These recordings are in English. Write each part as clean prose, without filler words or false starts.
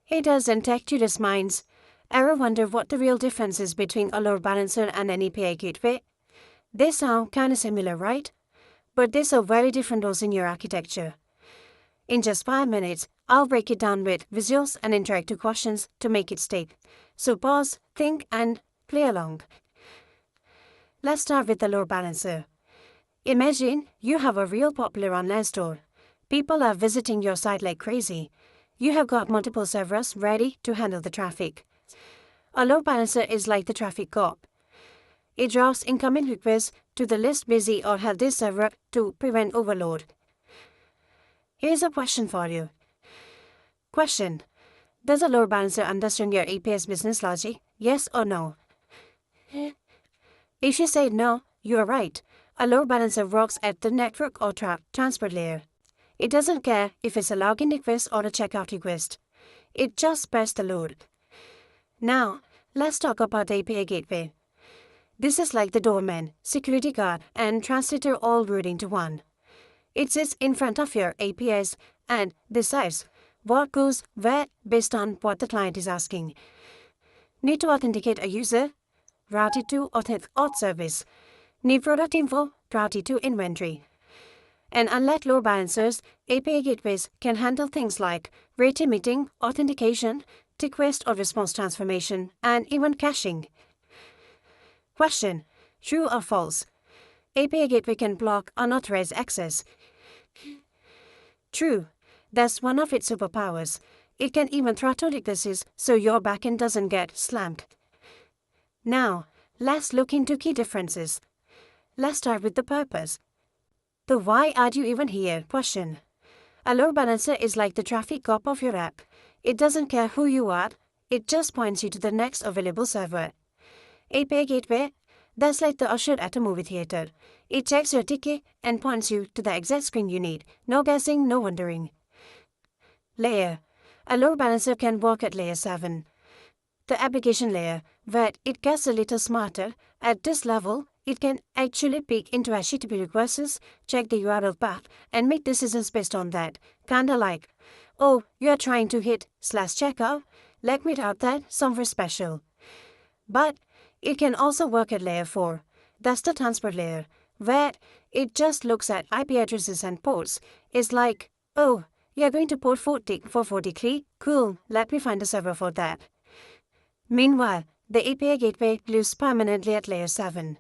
It doesn't take curious minds. Ever wonder what the real difference is between a load balancer and an API gateway? They sound kinda similar, right? But they serve very different roles in your architecture. In just 5 minutes, I'll break it down with visuals and interactive questions to make it stick. So pause, think, and play along. Let's start with the load balancer. Imagine you have a real popular online store. People are visiting your site like crazy. You have got multiple servers ready to handle the traffic. A load balancer is like the traffic cop. It routes incoming requests to the least busy or healthiest server to prevent overload. Here's a question for you. Question: does a load balancer understand your API's business logic? Yes or no? If you say no, you are right. A load balancer works at the network or transport layer. It doesn't care if it's a login request or a checkout request. It just spreads the load. Now, let's talk about the API gateway. This is like the doorman, security guard, and translator all rolled into one. It sits in front of your APIs and decides what goes where based on what the client is asking. Need to authenticate a user? Route it to auth service. Need product info? Route it to inventory. And unlike load balancers, API gateways can handle things like rate emitting, authentication, request or response transformation, and even caching. Question: true or false? API gateway can block unauthorized access. True. That's one of its superpowers. It can even throttle requests so your backend doesn't get slammed. Now, let's look into key differences. Let's start with the purpose. The why are you even here question. A load balancer is like the traffic cop of your app. It doesn't care who you are, it just points you to the next available server. API gateway, that's like the usher at a movie theater. It checks your ticket and points you to the exact screen you need. No guessing, no wondering. Layer. A load balancer can work at layer 7. The application layer, where it gets a little smarter. At this level, it can actually peek into HTTP requests, check the URL path, and make decisions based on that. Kinda like, oh, you're trying to hit /checkout, let me route that somewhere special. But it can also work at layer 4. That's the transport layer, where it just looks at IP addresses and ports. It's like, oh, you're going to port 40 for 43? Cool, let me find a server for that. Meanwhile, the API gateway lives permanently at layer 7.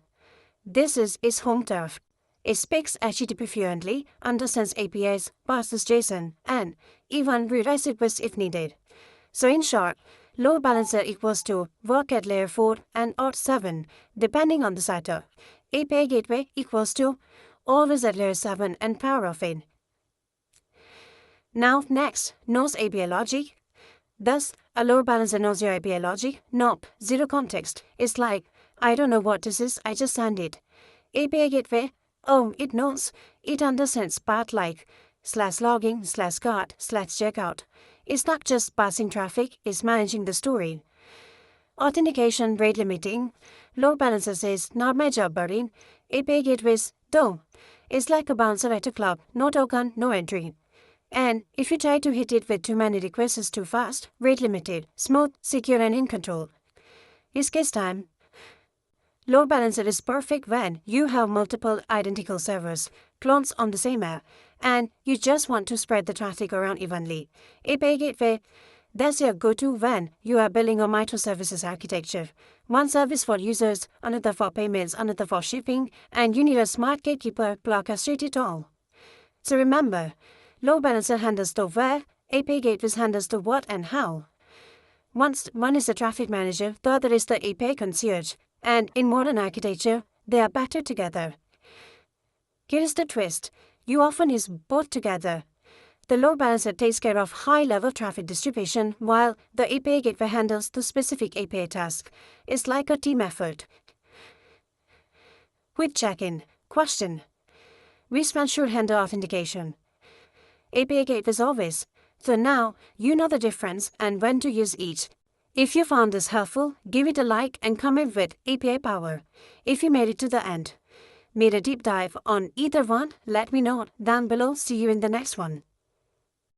This is its home turf. It speaks HTTP fluently, understands APIs, parses JSON, and even rewrites requests if needed. So in short, load balancer equals to work at layer 4 and or 7, depending on the setup. API gateway equals to always at layer 7 and power of it. Now next, knows API logic. Thus, a load balancer knows your API logic? Nope, zero context. It's like, I don't know what this is, I just send it. API gateway, oh, it knows. It understands part like /login, /cart, /checkout. It's not just passing traffic, it's managing the story. Authentication rate limiting. Load balancer says, not my job, buddy. API gateways, though. It's like a bouncer at a club, no token, no entry. And if you try to hit it with too many requests too fast, rate limited, smooth, secure, and in control. Use case time. Load balancer is perfect when you have multiple identical servers, clones on the same app, and you just want to spread the traffic around evenly. API gateway, that's your go-to when you are building a microservices architecture. One service for users, another for payments, another for shipping, and you need a smart gatekeeper to orchestrate it all. So remember, load balancer handles the where, API gateways handles the what and how. One is the traffic manager, the other is the API concierge, and in modern architecture, they are better together. Here's the twist. You often use both together. The load balancer takes care of high-level traffic distribution, while the API gateway handles the specific API task. It's like a team effort. Quick check-in. Question. Which one should handle authentication? API gateways always. So now, you know the difference and when to use each. If you found this helpful, give it a like and comment with API power. If you made it to the end, made a deep dive on either one, let me know down below. See you in the next one.